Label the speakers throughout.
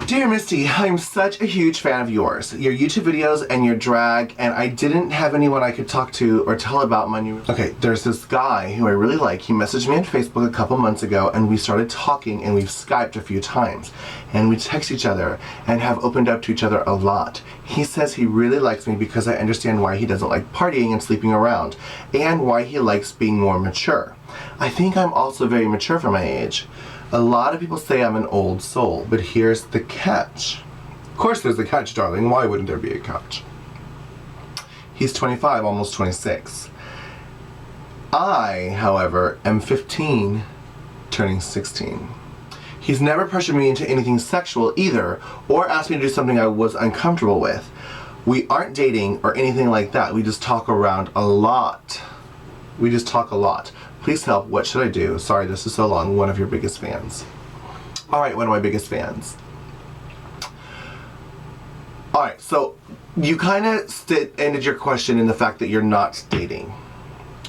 Speaker 1: Dear Misty, I'm such a huge fan of yours, your YouTube videos and your drag, and I didn't have anyone I could talk to or tell about my new... Okay, there's this guy who I really like. He messaged me on Facebook a couple months ago and we started talking and we've Skyped a few times. And we text each other and have opened up to each other a lot. He says he really likes me because I understand why he doesn't like partying and sleeping around, and why he likes being more mature. I think I'm also very mature for my age. A lot of people say I'm an old soul, but here's the catch. Of course there's a catch, darling. Why wouldn't there be a catch? He's 25, almost 26. I, however, am 15, turning 16. He's never pressured me into anything sexual either, or asked me to do something I was uncomfortable with. We aren't dating or anything like that. We just talk around a lot. We just talk a lot. Please help. What should I do? Sorry, this is so long. One of your biggest fans. Alright, one of my biggest fans. Alright, so you kind of ended your question in the fact that you're not dating.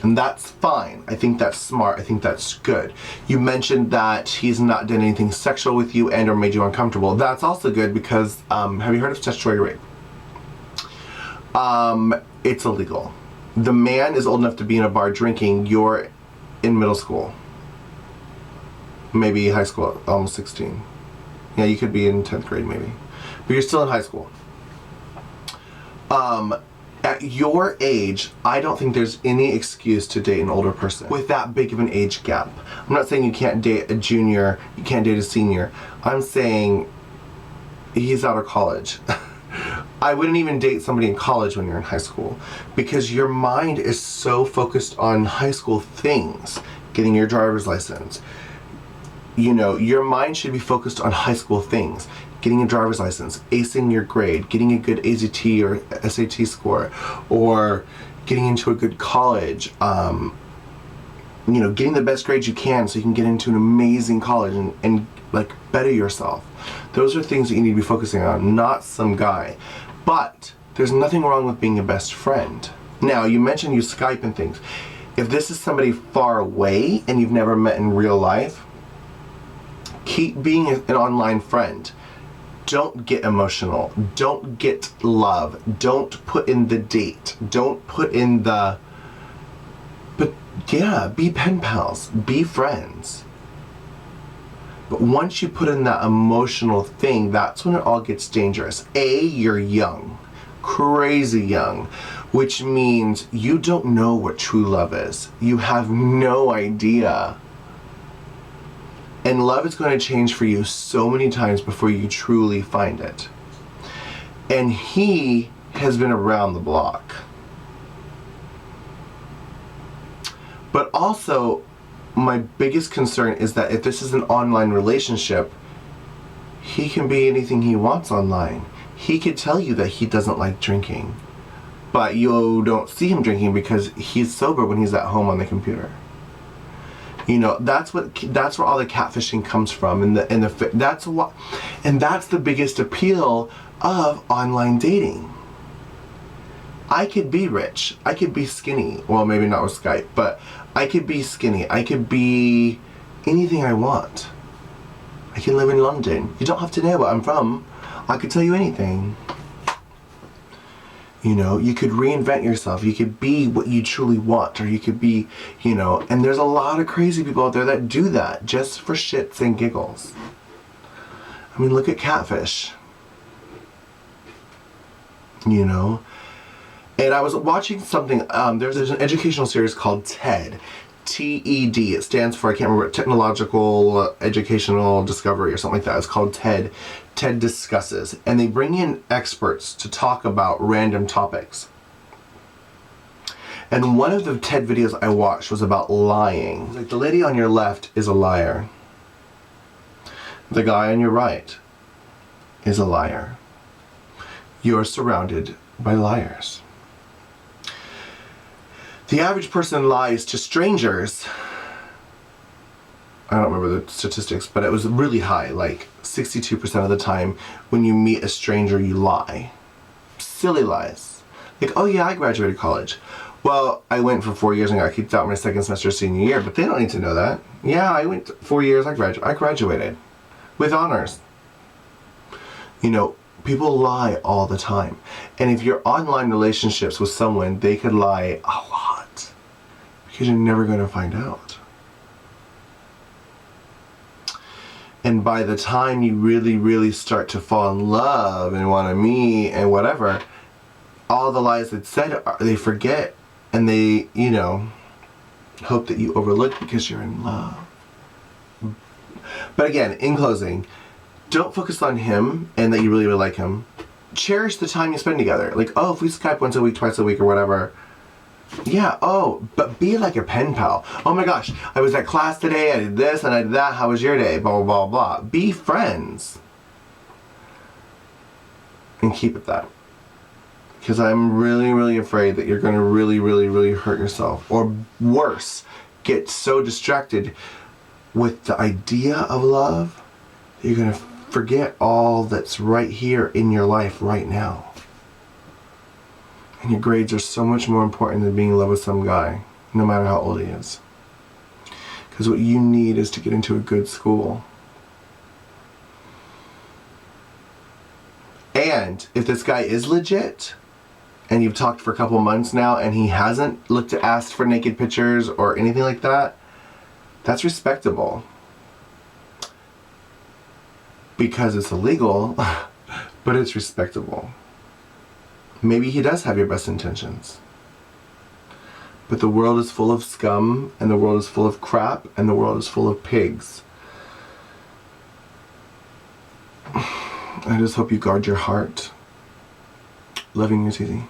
Speaker 1: And that's fine. I think that's smart. I think that's good. You mentioned that he's not done anything sexual with you and or made you uncomfortable. That's also good because, have you heard of statutory rape? It's illegal. The man is old enough to be in a bar drinking. You're in middle school. Maybe high school, almost 16. Yeah, you could be in 10th grade maybe. But you're still in high school. At your age, I don't think there's any excuse to date an older person with that big of an age gap. I'm not saying you can't date a junior, you can't date a senior. I'm saying he's out of college. I wouldn't even date somebody in college when you're in high school because your mind is so focused on high school things, getting your driver's license. You know, your mind should be focused on high school things. Getting a driver's license, acing your grade, getting a good AZT or SAT score, or getting into a good college, you know, getting the best grades you can so you can get into an amazing college and like better yourself. Those are things that you need to be focusing on, not some guy. But there's nothing wrong with being a best friend. Now, you mentioned you Skype and things. If this is somebody far away and you've never met in real life, keep being an online friend. Don't get emotional. Don't get love. Don't put in the date. Don't put in the... But yeah, be pen pals. Be friends. But once you put in that emotional thing, that's when it all gets dangerous. A, you're young. Crazy young. Which means you don't know what true love is. You have no idea. And love is going to change for you so many times before you truly find it. And he has been around the block. But also, my biggest concern is that if this is an online relationship, he can be anything he wants online. He could tell you that he doesn't like drinking, but you don't see him drinking because he's sober when he's at home on the computer. You know, that's where all the catfishing comes from, and that's the biggest appeal of online dating. I could be rich, I could be skinny, well maybe not with Skype, but I could be skinny, I could be anything I want. I can live in London. You don't have to know where I'm from. I could tell you anything. You know, you could reinvent yourself. You could be what you truly want, or you could be, you know, and there's a lot of crazy people out there that do that just for shits and giggles. I mean, look at Catfish. You know? And I was watching something, there's an educational series called TED. T-E-D. It stands for, I can't remember, Technological Educational Discovery or something like that. It's called TED. TED Discusses. And they bring in experts to talk about random topics. And one of the TED videos I watched was about lying. Like, the lady on your left is a liar. The guy on your right is a liar. You're surrounded by liars. The average person lies to strangers. I don't remember the statistics, but it was really high, like 62% of the time when you meet a stranger you lie. Silly lies. Like, oh yeah, I graduated college. Well, I went for 4 years and got kicked out my second semester senior year, but they don't need to know that. Yeah, I went 4 years, I graduated. With honors. You know, people lie all the time. And if you're online relationships with someone, they could lie a lot. Because you're never going to find out. And by the time you really, really start to fall in love and want to meet and whatever, all the lies that said, they forget. And they, you know, hope that you overlook because you're in love. But again, in closing, don't focus on him and that you really, really like him. Cherish the time you spend together. Like, oh, if we Skype once a week, twice a week, or whatever. Yeah, oh, but be like a pen pal. Oh my gosh, I was at class today, I did this and I did that, how was your day? Blah, blah, blah, blah. Be friends. And keep it that. Because I'm really, really afraid that you're going to really, really, really hurt yourself. Or worse, get so distracted with the idea of love that you're going to forget all that's right here in your life right now. And your grades are so much more important than being in love with some guy, no matter how old he is. Because what you need is to get into a good school. And if this guy is legit, and you've talked for a couple months now, and he hasn't asked for naked pictures or anything like that, that's respectable. Because it's illegal, but it's respectable. Maybe he does have your best intentions. But the world is full of scum, and the world is full of crap, and the world is full of pigs. I just hope you guard your heart. Loving you, Titi.